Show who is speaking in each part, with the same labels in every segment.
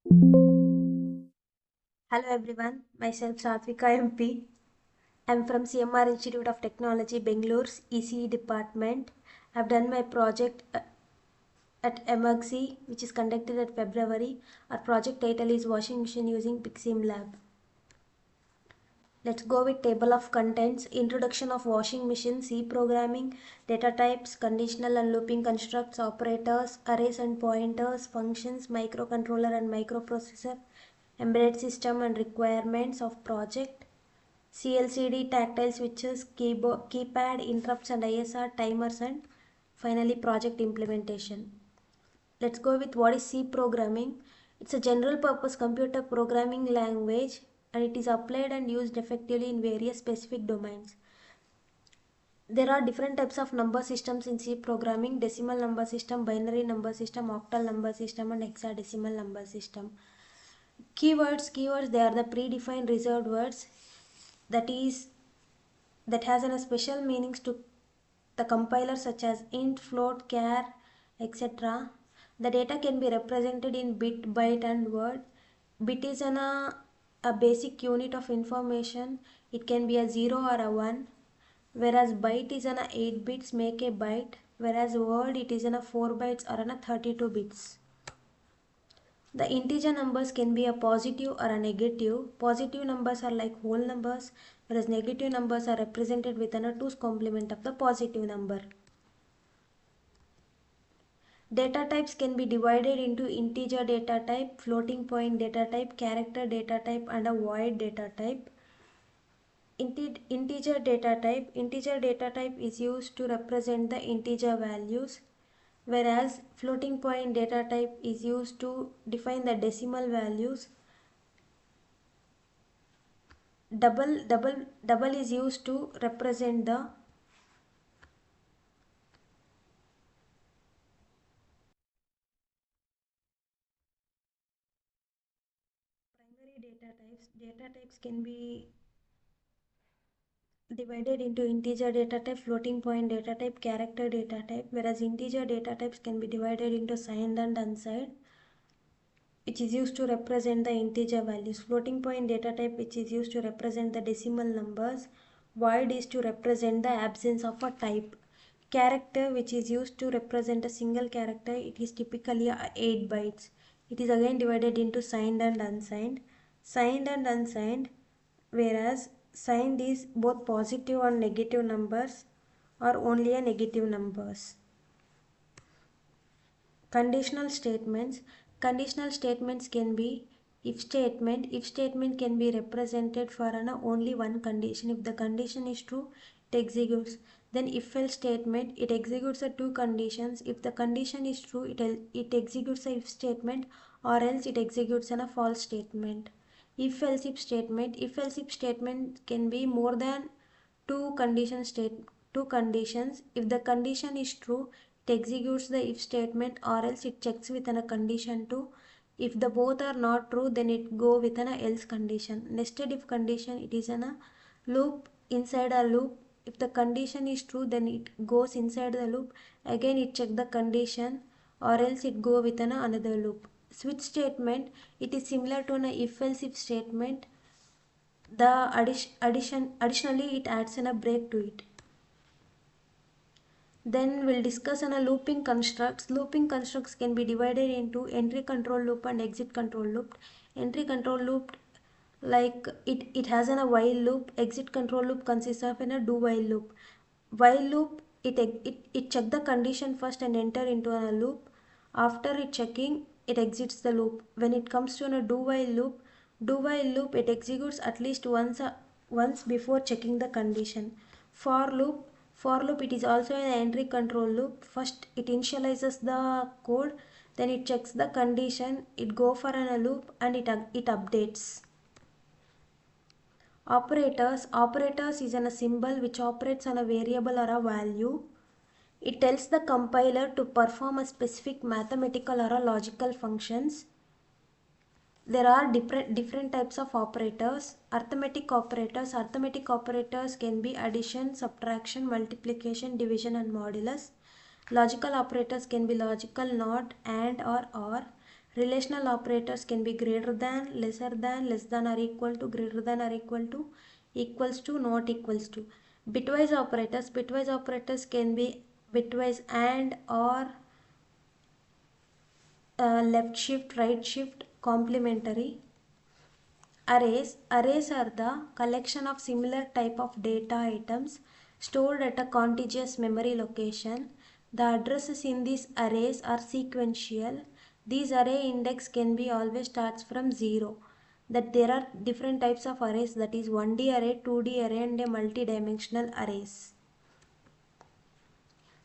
Speaker 1: Hello everyone, myself Satvika MP. I'm from CMR Institute of Technology, Bengalore's ECE department. I've done my project at MXC, which is conducted at February. Our project title is Washing Machine using Pixim Lab. Let's go with table of contents. Introduction of washing machine, C programming, data types, conditional and looping constructs, operators, arrays and pointers, functions, microcontroller and microprocessor, embedded system and requirements of project, CLCD, tactile switches, keyboard, keypad, interrupts and ISR, timers, and finally project implementation. Let's go with what is C programming. It's a general purpose computer programming language and it is applied and used effectively in various specific domains. There are different types of number systems in C programming: decimal number system, binary number system, octal number system, and hexadecimal number system. Keywords, they are the predefined reserved words that has a special meanings to the compiler, such as int, float, char, etc. The data can be represented in bit, byte, and word. Bit is a basic unit of information. It can be a 0 or a 1, whereas byte is an 8 bits make a byte, whereas word it is an a 4 bytes or an a 32 bits. The integer numbers can be a positive or a negative. Positive numbers are like whole numbers, whereas negative numbers are represented with a 2's complement of the positive number. Data types can be divided into integer data type, floating point data type, character data type, and a void data type. Integer data type is used to represent the integer values, whereas floating point data type is used to define the decimal values. Double is used to represent the primary data types. Data types can be divided into integer data type, floating point data type, character data type, whereas integer data types can be divided into signed and unsigned, which is used to represent the integer values. Floating point data type, which is used to represent the decimal numbers. Void is to represent the absence of a type. Character, which is used to represent a single character, it is typically 8 bytes. It is again divided into signed and unsigned. Signed and unsigned, whereas signed is both positive and negative numbers or only a negative numbers. Conditional statements can be if statement can be represented for only one condition. If the condition is true, it executes. Then if else statement, it executes the two conditions. If the condition is true, it executes a if statement, or else it executes a false statement. If else if statement can be more than two condition state two conditions. If the condition is true, it executes the if statement, or else it checks with a condition 2. If the both are not true, then it go with an else condition. Nested if condition, it is a loop inside a loop. If the condition is true, then it goes inside the loop. Again it check the condition, or else it go with another loop. Switch statement, it is similar to an if else if statement. The additionally it adds in a break to it. Then we'll discuss on a looping constructs. Looping constructs can be divided into entry control loop and exit control loop. Entry control loop, like it has a while loop. Exit control loop consists of a do while loop. While loop, it check the condition first and enter into a loop. After it checking, it exits the loop. When it comes to a do while loop it executes at least once before checking the condition. For loop, it is also an entry control loop. First it initializes the code, then it checks the condition, it go for a loop, and it updates. Operators is a symbol which operates on a variable or a value. It tells the compiler to perform a specific mathematical or a logical functions. There are different types of operators. Arithmetic operators can be addition, subtraction, multiplication, division, and modulus. Logical operators can be logical, not, and, or. Relational operators can be greater than, less than or equal to, greater than or equals to, not equals to. Bitwise operators can be bitwise and or left shift, right shift, complementary. Arrays are the collection of similar type of data items stored at a contiguous memory location. The addresses in these arrays are sequential. These array index can be always starts from 0. That there are different types of arrays, that is 1D array, 2D array and a multi-dimensional arrays.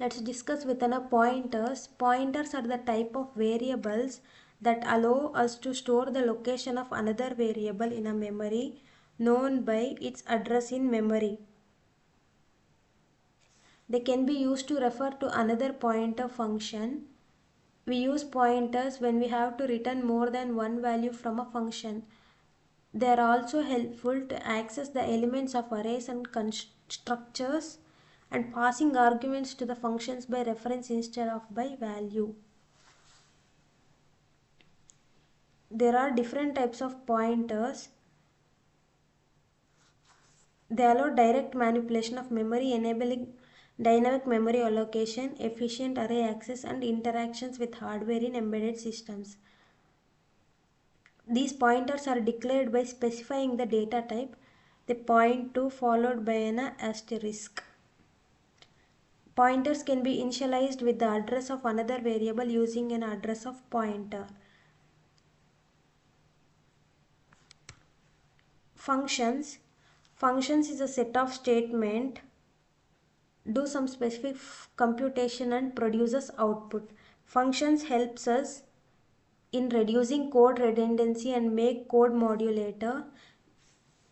Speaker 1: Let's discuss within a pointers. Pointers are the type of variables that allow us to store the location of another variable in a memory known by its address in memory. They can be used to refer to another pointer function. We use pointers when we have to return more than one value from a function. They are also helpful to access the elements of arrays and structures and passing arguments to the functions by reference instead of by value. There are different types of pointers. They allow direct manipulation of memory, enabling dynamic memory allocation, efficient array access and interactions with hardware in embedded systems. These pointers are declared by specifying the data type they point to, followed by an asterisk. Pointers can be initialized with the address of another variable using an address of pointer. Functions. Functions is a set of statements, do some specific computation and produces output. Functions helps us in reducing code redundancy and make code modulator.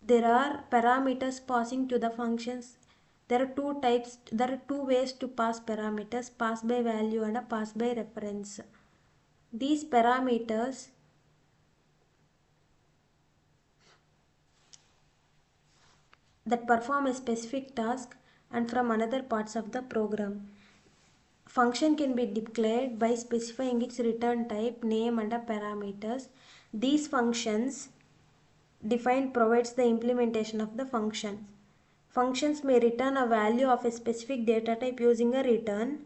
Speaker 1: There are parameters passing to the functions. There are two ways to pass parameters, pass by value and a pass by reference. These parameters that perform a specific task and from another parts of the program. Function can be declared by specifying its return type, name and parameters. These functions defined provides the implementation of the function. Functions may return a value of a specific data type using a return,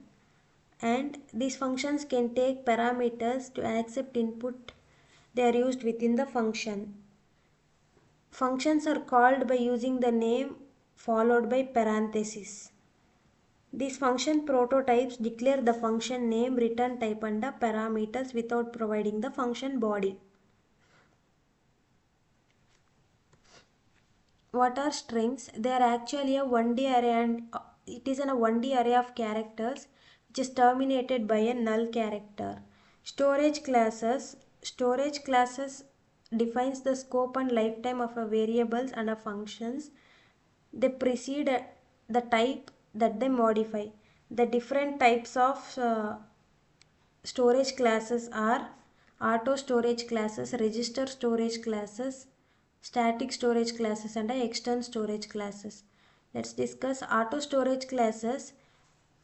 Speaker 1: and these functions can take parameters to accept input. They are used within the function. Functions are called by using the name followed by parentheses. These function prototypes declare the function name, return type and the parameters without providing the function body. What are strings? They are actually a 1D array and it is in a 1D array of characters which is terminated by a null character. Storage classes. Storage classes defines the scope and lifetime of a variables and a functions. They precede the type that they modify. The different types of storage classes are auto storage classes, register storage classes, static storage classes and external storage classes. Let's discuss auto storage classes.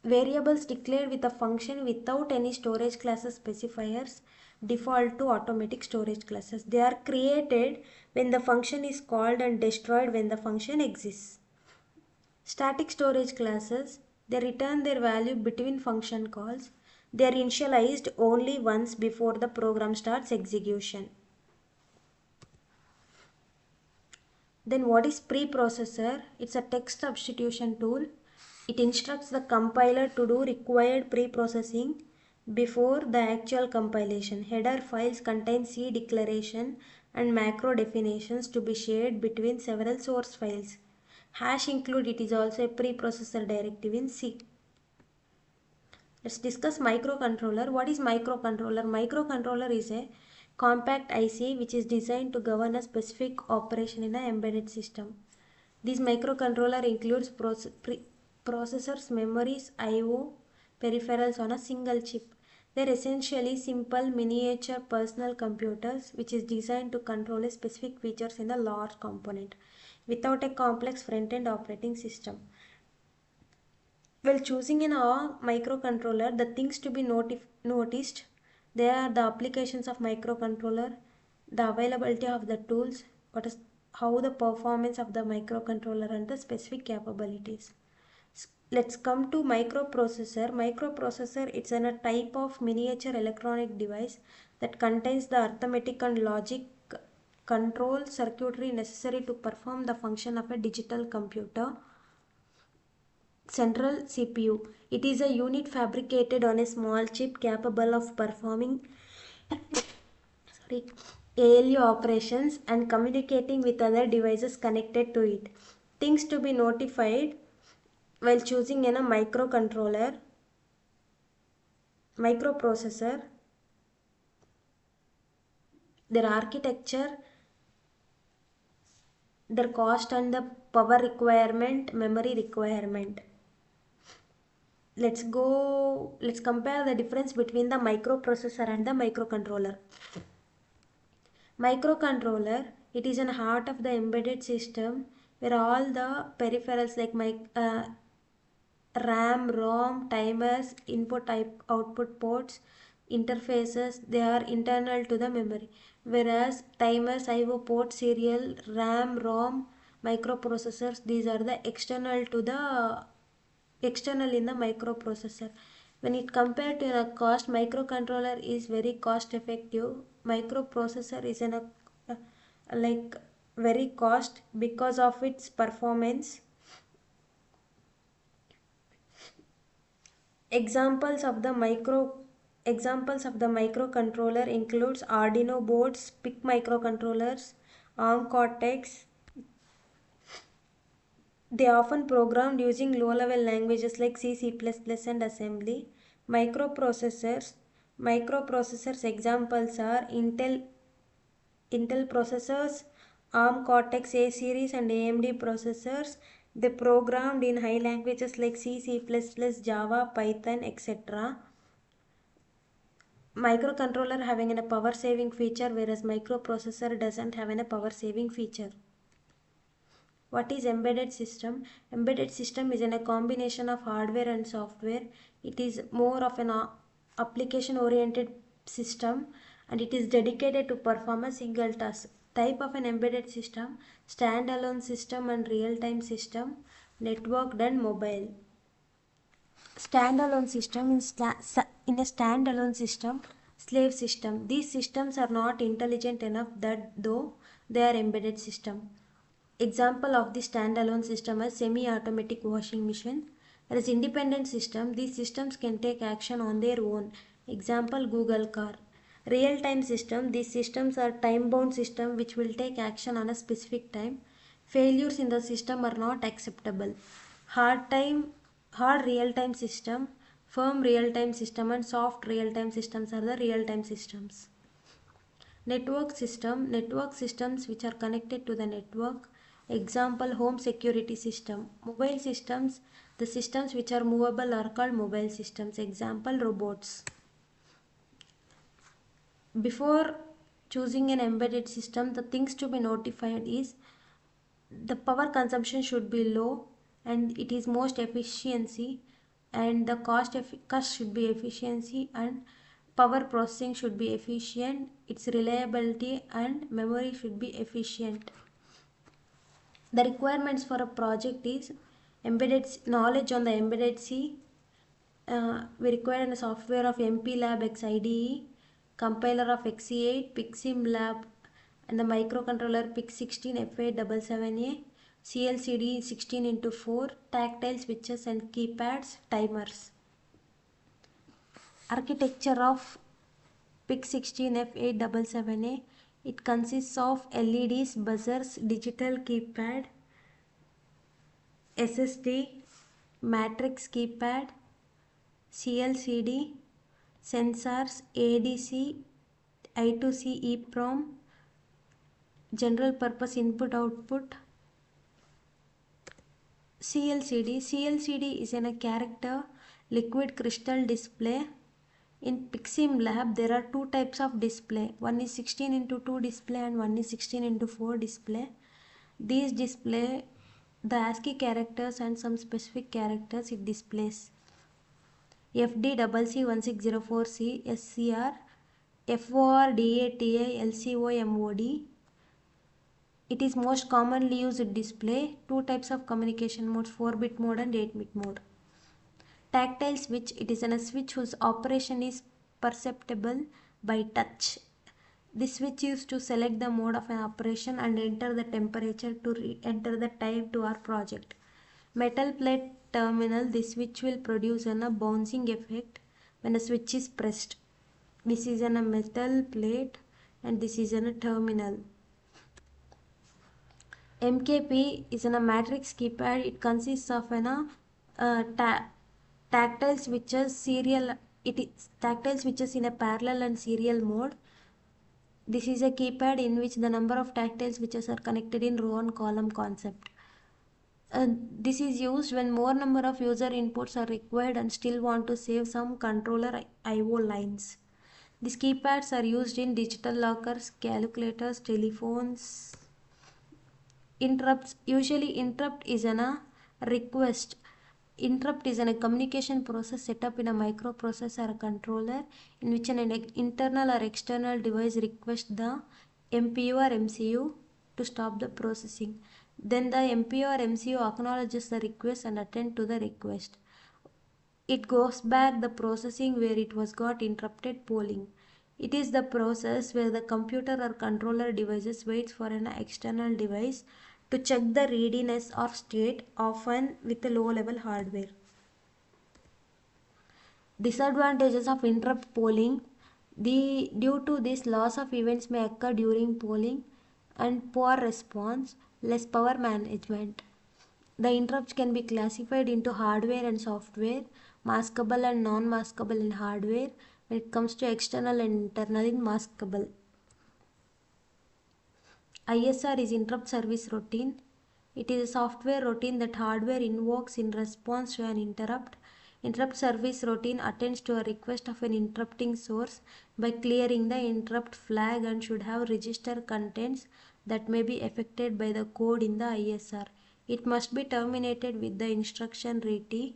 Speaker 1: Variables declared with a function without any storage classes specifiers default to automatic storage classes. They are created when the function is called and destroyed when the function exists. Static storage classes, they return their value between function calls. They are initialized only once before the program starts execution. Then what is preprocessor? It's a text substitution tool. It instructs the compiler to do required preprocessing before the actual compilation. Header files contain C declaration and macro definitions to be shared between several source files. Hash include, it is also a preprocessor directive in C. Let's discuss microcontroller. What is microcontroller? Microcontroller is a compact IC which is designed to govern a specific operation in an embedded system. This microcontroller includes processors, memories, I/O, peripherals on a single chip. They are essentially simple miniature personal computers which is designed to control a specific features in a large component without a complex front-end operating system. While choosing a microcontroller, the things to be noticed, They are the applications of microcontroller, the availability of the tools, what is how the performance of the microcontroller and the specific capabilities. Let's come to microprocessor. Microprocessor, it's a type of miniature electronic device that contains the arithmetic and logic control circuitry necessary to perform the function of a digital computer central CPU. It is a unit fabricated on a small chip capable of performing sorry, ALU operations and communicating with other devices connected to it. Things to be notified while choosing a microprocessor, their architecture, their cost and the power requirement, memory requirement. Let's compare the difference between the microprocessor and the microcontroller. Microcontroller, it is an heart of the embedded system where all the peripherals like RAM, ROM, timers, input type, output ports, interfaces, they are internal to the memory. Whereas timers, IO port, serial, RAM, ROM, microprocessors, these are the external in the microprocessor. When it compared to a cost, microcontroller is very cost effective. Microprocessor is like very cost because of its performance. Examples of the microcontroller includes Arduino boards, PIC microcontrollers, ARM Cortex. They are often programmed using low-level languages like C, C++, and assembly. Microprocessors. Microprocessors examples are Intel processors, ARM Cortex A series and AMD processors. They programmed in high languages like C, C++, Java, Python, etc. Microcontroller having a power saving feature whereas microprocessor doesn't have a power saving feature. What is embedded system? Embedded system is a combination of hardware and software. It is more of an application oriented system and it is dedicated to perform a single task. Type of an embedded system: standalone system and real-time system, networked and mobile. Standalone system in a standalone system, slave system. These systems are not intelligent enough that though they are embedded system. Example of the standalone system is semi-automatic washing machine. Whereas independent system, these systems can take action on their own. Example Google car. Real-time system, these systems are time-bound system which will take action on a specific time. Failures in the system are not acceptable. Hard real-time system, firm real-time system and soft real-time systems are the real-time systems. Network systems which are connected to the network. Example home security system. Mobile systems, the systems which are movable are called mobile systems. Example robots. Before choosing an embedded system, the things to be notified is the power consumption should be low and it is most efficiency, and the cost should be efficiency, and power processing should be efficient, its reliability and memory should be efficient. The requirements for a project is embedded knowledge on the embedded C. We require a software of MPLAB X IDE, compiler of XE8, PICSIMLab, and the microcontroller PIC16 F877A, CLCD 16x4, tactile switches and keypads, timers. Architecture of PIC16 F877A. It consists of LEDs, buzzers, digital keypad, SSD, matrix keypad, CLCD, sensors, ADC, I2C EEPROM, general purpose input output. CLCD is a character liquid crystal display. In PICSIMLab there are two types of display. One is 16x2 display and one is 16x4 display. These display the ASCII characters and some specific characters it displays. FDCC1604C SCR FORDATA LCOMOD. It is most commonly used display. Two types of communication modes, 4-bit mode and 8-bit mode. Tactile switch, it is a switch whose operation is perceptible by touch. This switch used to select the mode of an operation and enter the temperature to enter the time to our project. Metal plate terminal, this switch will produce a bouncing effect when a switch is pressed. This is a metal plate and this is a terminal. MKP is in a matrix keypad. It consists of tactile switches serial. It is tactile switches in a parallel and serial mode. This is a keypad in which the number of tactile switches are connected in row and column concept. This is used when more number of user inputs are required and still want to save some controller I/O lines. These keypads are used in digital lockers, calculators, telephones. Interrupts, usually interrupt is a request. Interrupt is a communication process set up in a microprocessor or controller in which an internal or external device requests the MPU or MCU to stop the processing. Then the MPU or MCU acknowledges the request and attend to the request. It goes back the processing where it was got interrupted polling. It is the process where the computer or controller devices waits for an external device to check the readiness or state, often with a low level hardware. Disadvantages of interrupt polling. Due to this, loss of events may occur during polling and poor response, less power management. The interrupts can be classified into hardware and software, maskable and non-maskable in hardware. When it comes to external and internal in maskable. ISR is interrupt service routine. It is a software routine that hardware invokes in response to an interrupt. Interrupt service routine attends to a request of an interrupting source by clearing the interrupt flag and should have register contents that may be affected by the code in the ISR. It must be terminated with the instruction RET.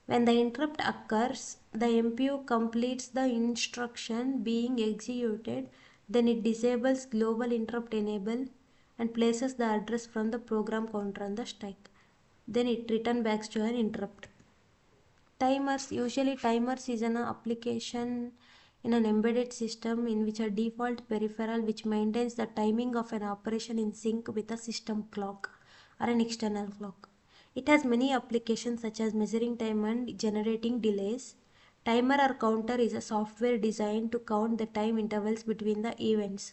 Speaker 1: When the interrupt occurs, the MPU completes the instruction being executed, then it disables global interrupt enable and places the address from the program counter on the stack. Then it returns back to an interrupt. Timers, usually timers is an application in an embedded system in which a default peripheral which maintains the timing of an operation in sync with a system clock or an external clock. It has many applications such as measuring time and generating delays. Timer or counter is a software designed to count the time intervals between the events.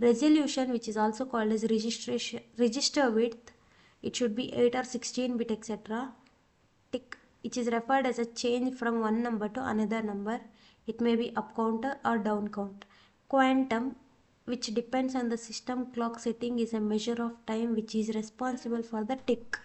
Speaker 1: Resolution, which is also called as register width, it should be 8 or 16 bit, etc. Tick, which is referred as a change from one number to another number. It may be up counter or down count. Quantum, which depends on the system clock setting, is a measure of time which is responsible for the tick.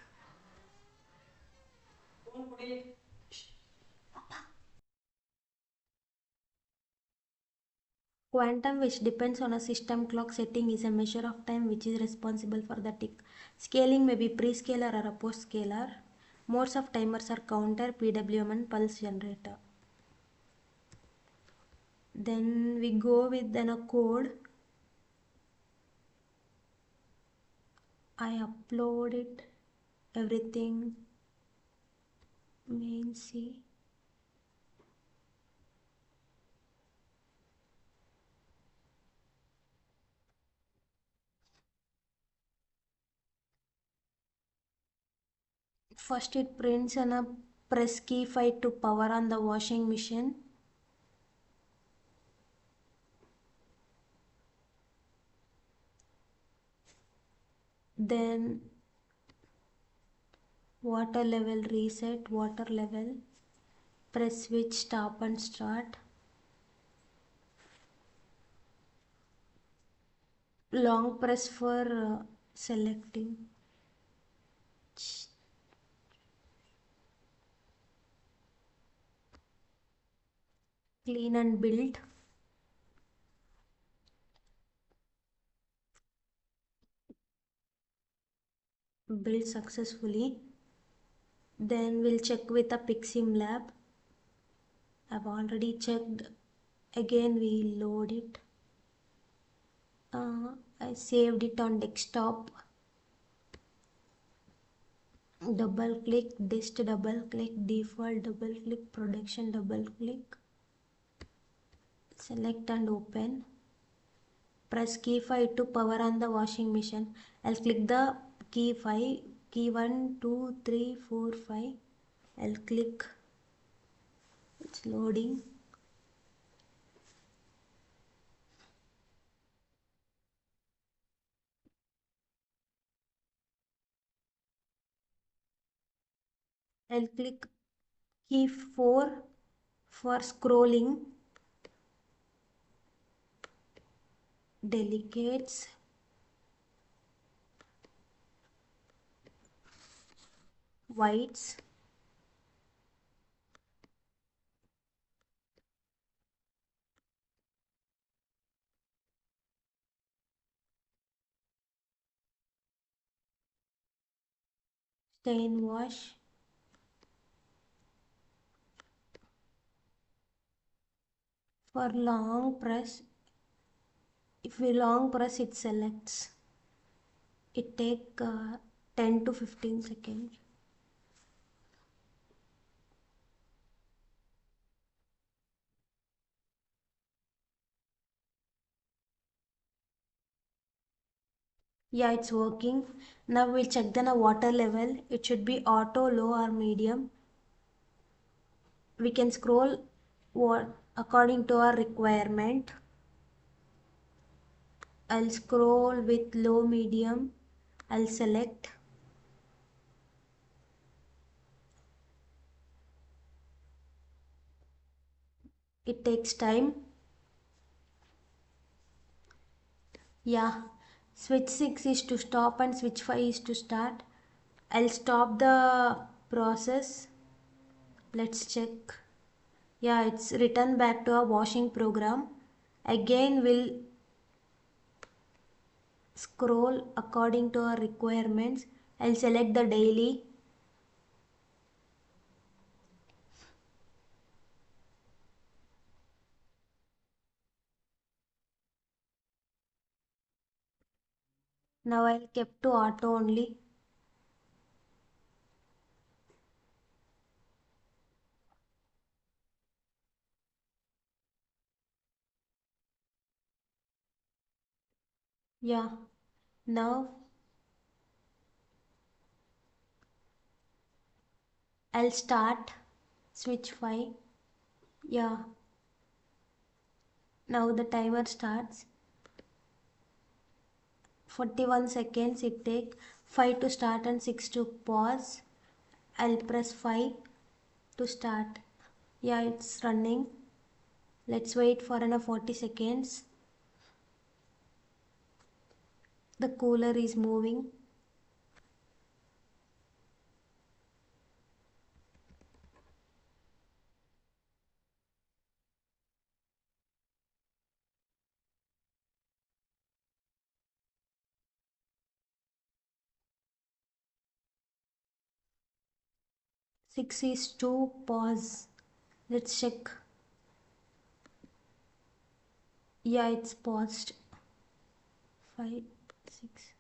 Speaker 1: Quantum, which depends on a system clock setting, is a measure of time which is responsible for the tick. Scaling may be prescaler or a postscaler. Modes of timers are counter, PWM and pulse generator. Then we go with a code. I upload it, everything, main C. First it prints a press key fight to power on the washing machine. Then water level reset, water level, press switch stop and start. Long press for selecting. Clean and build. Build successfully. Then we'll check with a Pixim lab. I've already checked Again we load it. I saved it on desktop. Double click, dist double click, default double click, production double click, select and open. Press key 5 to power on the washing machine. I'll click the key 5, key 1, 2, 3, 4, 5. I'll click, it's loading. I'll click key 4 for scrolling. Delicates, whites, stain wash, for long press. If we long press, it selects. It take 10 to 15 seconds. Yeah, it's working. Now we'll check the water level. It should be auto, low or medium. We can scroll what according to our requirement. I'll scroll with low, medium. I'll select. It takes time. Yeah, switch 6 is to stop and switch 5 is to start. I'll stop the process. Let's check. Yeah, it's returned back to a washing program. Again, we'll scroll according to our requirements. I'll select the daily. Now I'll keep to auto only. Yeah, now I'll start switch 5. Yeah, now the timer starts. 41 seconds it take. 5 to start and 6 to pause. I'll press 5 to start. Yeah, it's running. Let's wait for another 40 seconds. The cooler is moving. Six is to pause. Let's check. Yeah, it's paused. 5, 6.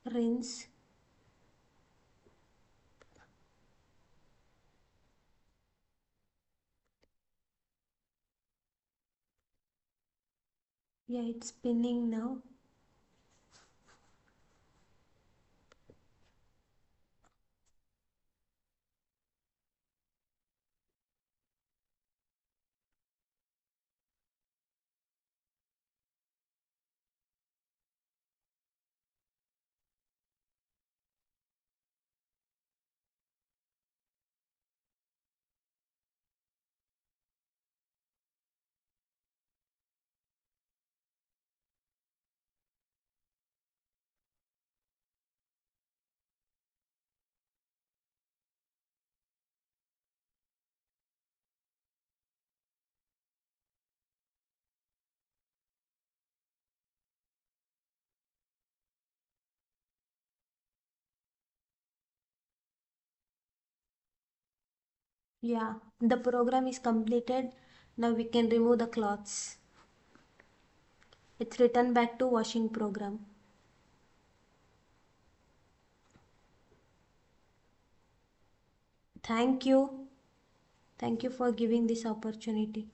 Speaker 1: Rinse. Yeah, it's spinning now. Yeah, the program is completed. Now we can remove the cloths. It's returned back to washing program. Thank you. Thank you for giving this opportunity.